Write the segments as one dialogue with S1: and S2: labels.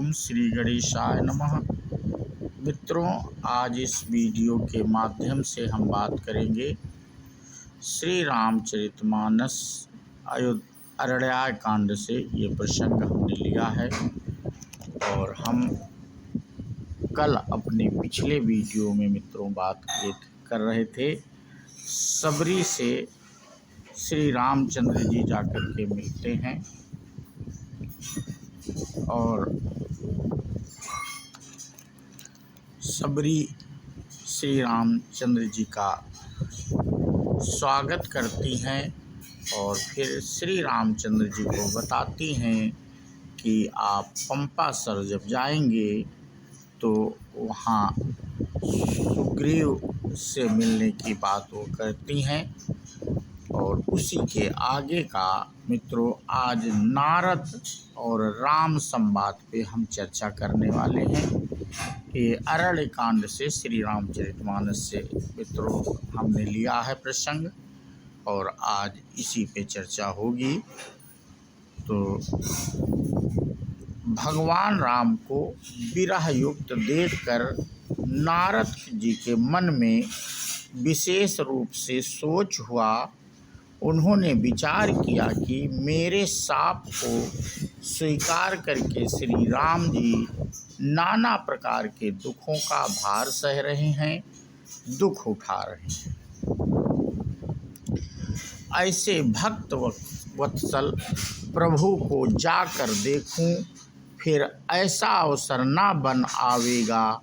S1: ओम श्री गणेशाय नमः। मित्रों, आज इस वीडियो के माध्यम से हम बात करेंगे श्री रामचरितमानस अरण्याकांड से। ये प्रसंग हमने लिया है और हम कल अपने पिछले वीडियो में मित्रों बात कर रहे थे सबरी से श्री रामचंद्र जी जाकर के मिलते हैं और सबरी श्री रामचंद्र जी का स्वागत करती हैं और फिर श्री रामचंद्र जी को बताती हैं कि आप पंपासर जब जाएंगे तो वहाँ सुग्रीव से मिलने की बात वो करती हैं। और उसी के आगे का मित्रों आज नारद और राम संवाद पे हम चर्चा करने वाले हैं। ये अरण्यकांड से श्री रामचरितमानस से मित्रों हमने लिया है प्रसंग और आज इसी पे चर्चा होगी। तो भगवान राम को विरह युक्त देखकर नारद जी के मन में विशेष रूप से सोच हुआ। उन्होंने विचार किया कि मेरे शाप को स्वीकार करके श्री राम जी नाना प्रकार के दुखों का भार सह रहे हैं, दुख उठा रहे हैं। ऐसे भक्त वत्सल प्रभु को जाकर देखूं, फिर ऐसा अवसर ना बन आवेगा।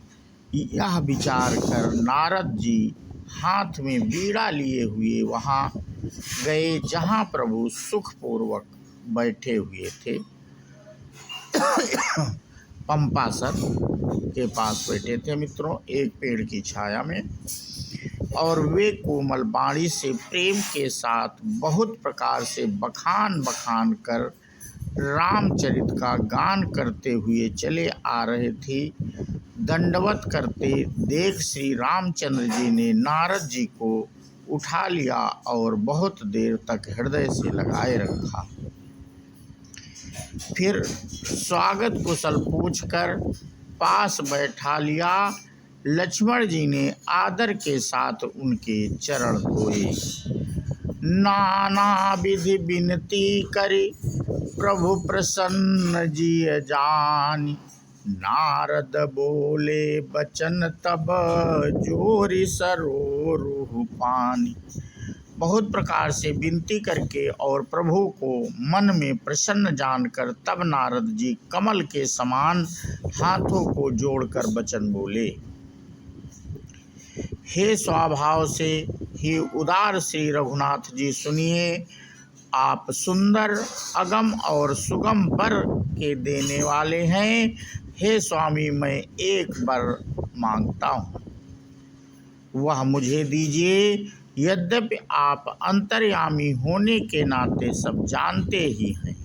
S1: यह विचार कर नारद जी हाथ में बीड़ा लिए हुए वहाँ गए जहाँ प्रभु सुखपूर्वक बैठे हुए थे। पंपासर के पास बैठे थे मित्रों, एक पेड़ की छाया में, और वे कोमल वाणी से प्रेम के साथ बहुत प्रकार से बखान कर रामचरित का गान करते हुए चले आ रहे थे। दंडवत करते देख श्री रामचंद्र जी ने नारद जी को उठा लिया और बहुत देर तक हृदय से लगाए रखा। फिर स्वागत कुशल पूछकर पास बैठा लिया। लक्ष्मण जी ने आदर के साथ उनके चरण धोए। नाना विधि विनती करी प्रभु प्रसन्न जी जानी। नारद बोले बचन तब जोरी सरोरुह पानी। बहुत प्रकार से विनती करके और प्रभु को मन में प्रसन्न जानकर तब नारद जी कमल के समान हाथों को जोड़कर वचन बोले। हे स्वभाव से ही उदार श्री रघुनाथ जी, सुनिए। आप सुंदर अगम और सुगम वर के देने वाले हैं। हे स्वामी, मैं एक वर मांगता हूँ, वह मुझे दीजिए। यद्यपि आप अंतर्यामी होने के नाते सब जानते ही हैं।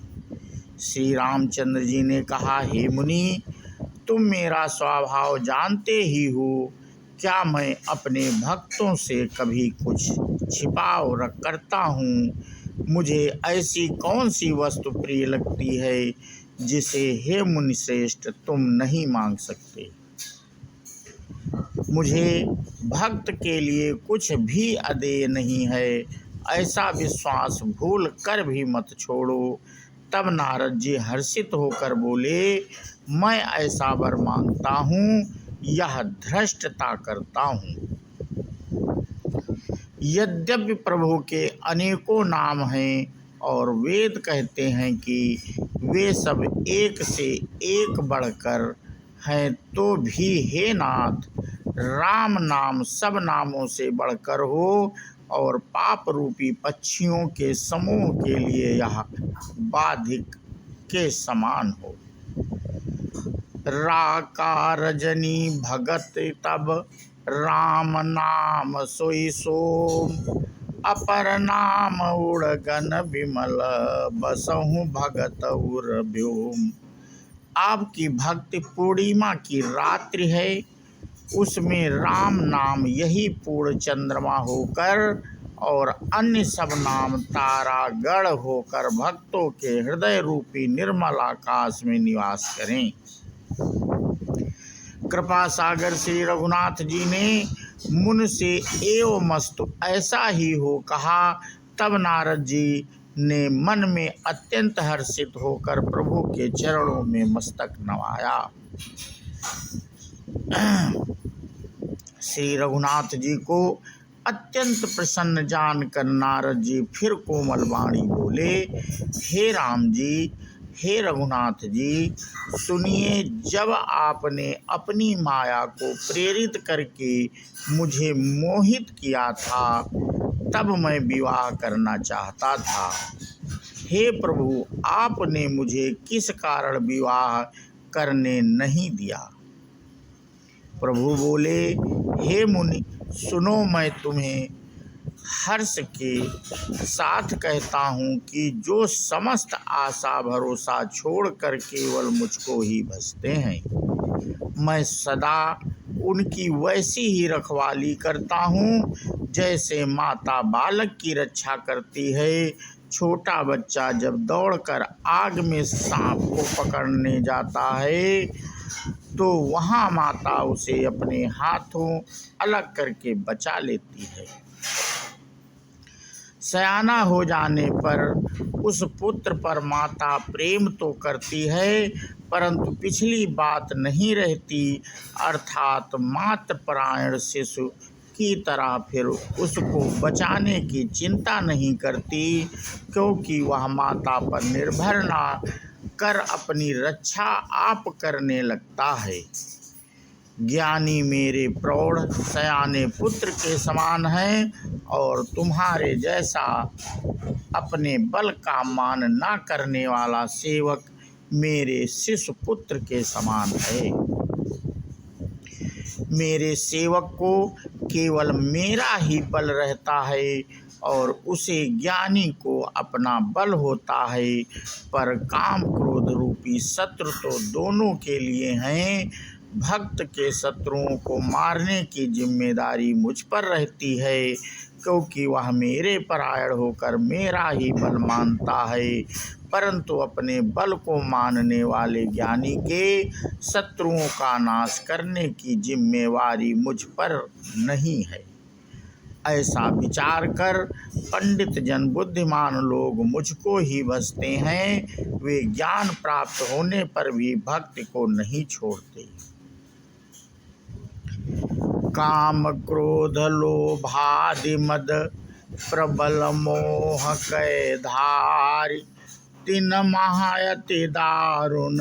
S1: श्री रामचंद्र जी ने कहा, हे मुनि, तुम मेरा स्वभाव जानते ही हो। क्या मैं अपने भक्तों से कभी कुछ छिपाव करता हूँ? मुझे ऐसी कौन सी वस्तु प्रिय लगती है जिसे हे मुनिश्रेष्ठ तुम नहीं मांग सकते? मुझे भक्त के लिए कुछ भी अदेय नहीं है, ऐसा विश्वास भूल कर भी मत छोड़ो। तब नारद जी हर्षित होकर बोले, मैं ऐसा वर मांगता हूँ, यह धृष्टता करता हूँ। यद्यपि प्रभु के अनेकों नाम हैं और वेद कहते हैं कि वे सब एक से एक बढ़कर हैं, तो भी हे नाथ, राम नाम सब नामों से बढ़कर हो और पाप रूपी पक्षियों के समूह के लिए यह बाधिक के समान हो। राका रजनी भगत तब राम नाम सोई सोम। अपर नाम उड़गन विमल बसहु भगत उर व्योम। आपकी भक्ति पूर्णिमा की रात्रि है, उसमें राम नाम यही पूर्ण चंद्रमा होकर और अन्य सब नाम तारा गढ़ होकर भक्तों के हृदय रूपी निर्मल आकाश में निवास करें। कृपा सागर श्री रघुनाथ जी ने मुन से एवमस्तु ऐसा ही हो कहा। तब नारद जी ने मन में अत्यंत हर्षित होकर प्रभु के चरणों में मस्तक नवाया। श्री रघुनाथ जी को अत्यंत प्रसन्न जानकर नारद जी फिर कोमल वाणी बोले, हे राम जी, हे रघुनाथ जी, सुनिए, जब आपने अपनी माया को प्रेरित करके मुझे मोहित किया था तब मैं विवाह करना चाहता था। हे प्रभु, आपने मुझे किस कारण विवाह करने नहीं दिया? प्रभु बोले, हे मुनि, सुनो, मैं तुम्हें हर्ष के साथ कहता हूँ कि जो समस्त आशा भरोसा छोड़कर केवल मुझको ही भजते हैं, मैं सदा उनकी वैसी ही रखवाली करता हूँ जैसे माता बालक की रक्षा करती है। छोटा बच्चा जब दौड़कर आग में सांप को पकड़ने जाता है तो वहाँ माता उसे अपने हाथों अलग करके बचा लेती है। सयाना हो जाने पर उस पुत्र पर माता प्रेम तो करती है परंतु पिछली बात नहीं रहती, अर्थात मातृपरायण शिशु की तरह फिर उसको बचाने की चिंता नहीं करती, क्योंकि वह माता पर निर्भर ना कर अपनी रक्षा आप करने लगता है। ज्ञानी मेरे प्रौढ़ सयाने पुत्र के समान हैं और तुम्हारे जैसा अपने बल का मान ना करने वाला सेवक मेरे शिशु पुत्र के समान है। मेरे सेवक को केवल मेरा ही बल रहता है और उसे ज्ञानी को अपना बल होता है, पर काम क्रोध रूपी शत्रु तो दोनों के लिए हैं। भक्त के शत्रुओं को मारने की जिम्मेदारी मुझ पर रहती है, क्योंकि वह मेरे परायण होकर मेरा ही बल मानता है, परंतु अपने बल को मानने वाले ज्ञानी के शत्रुओं का नाश करने की जिम्मेवारी मुझ पर नहीं है। ऐसा विचार कर पंडित जन बुद्धिमान लोग मुझको ही भजते हैं, वे ज्ञान प्राप्त होने पर भी भक्ति को नहीं छोड़ते। काम क्रोध लोभादि मद प्रबल मोह कै धारी, तिन महायति दारुण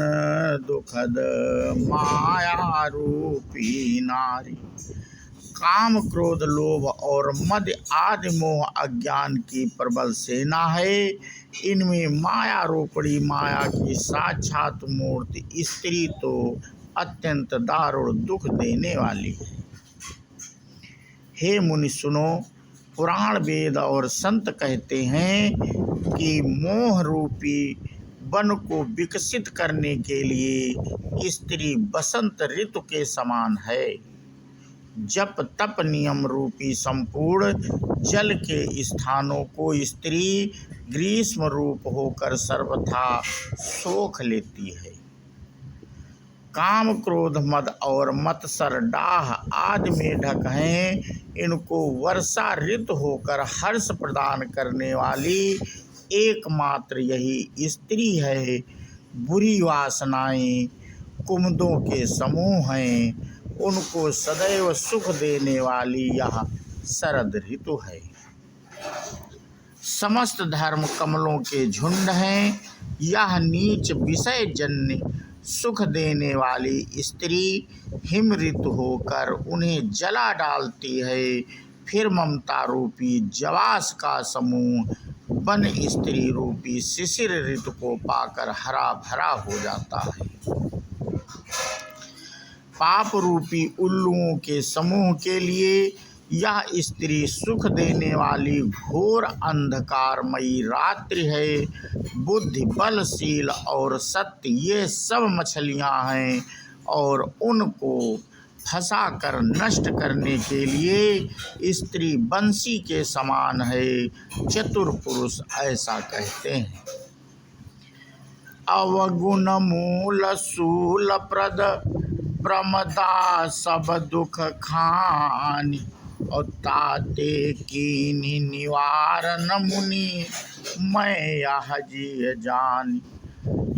S1: दुखद माया रूपी नारी। काम क्रोध लोभ और मद आदि मोह अज्ञान की प्रबल सेना है। इनमें माया रूपणी माया की साक्षात मूर्ति स्त्री तो अत्यंत दारुण दुख देने वाली है। हे मुनि सुनो, पुराण वेद और संत कहते हैं कि मोह रूपी वन को विकसित करने के लिए स्त्री बसंत ऋतु के समान है। जप तप नियम रूपी संपूर्ण जल के स्थानों को स्त्री ग्रीष्म रूप होकर सर्वथा सोख लेती है। काम क्रोध मद और मत्सर डाह आदि में ढक हैं, इनको वर्षा ऋतु होकर हर्ष प्रदान करने वाली एकमात्र यही स्त्री है। बुरी वासनाएं कुमुदों के समूह हैं, उनको सदैव सुख देने वाली यह शरद ऋतु है। समस्त धर्म कमलों के झुंड हैं, यह नीच विषय जन्य सुख देने वाली स्त्री हिम ऋतु होकर उन्हें जला डालती है। फिर ममता रूपी जवास का समूह वन स्त्री रूपी शिशिर ऋतु को पाकर हरा भरा हो जाता है। पाप रूपी उल्लुओं के समूह के लिए यह स्त्री सुख देने वाली घोर अंधकारमयी रात्रि है। बुद्धि बलशील और सत्य ये सब मछलियां हैं और उनको फंसा कर नष्ट करने के लिए स्त्री बंसी के समान है। चतुर पुरुष ऐसा कहते हैं। अवगुण मूल सूल प्रद प्रमदा सब दुख खानि। और ताते कीनि निवारण मुनि मैं यह जिय जानी।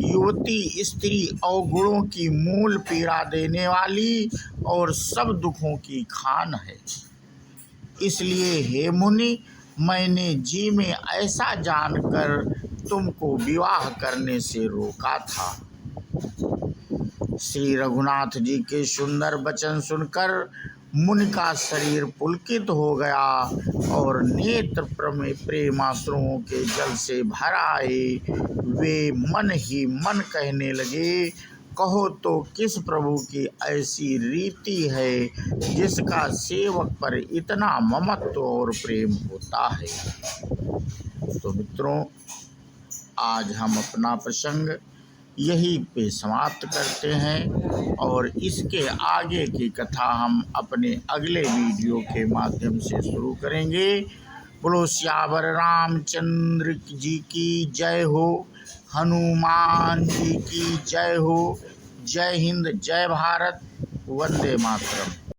S1: युवती स्त्री अवगुणों की मूल पीड़ा देने वाली और सब दुखों की खान है। इसलिए हे मुनि, मैंने जी में ऐसा जानकर तुमको विवाह करने से रोका था। श्री रघुनाथ जी के सुंदर वचन सुनकर मुनि का शरीर पुलकित हो गया और नेत्र प्रेमाश्रुओं के जल से भर आए। वे मन ही मन कहने लगे, कहो तो किस प्रभु की ऐसी रीति है जिसका सेवक पर इतना ममत्व और प्रेम होता है। तो मित्रों, आज हम अपना प्रसंग यहीं पे समाप्त करते हैं और इसके आगे की कथा हम अपने अगले वीडियो के माध्यम से शुरू करेंगे। बोलो सियावर रामचंद्र जी की जय हो, हनुमान जी की जय हो। जय हिंद, जय भारत, वंदे मातरम।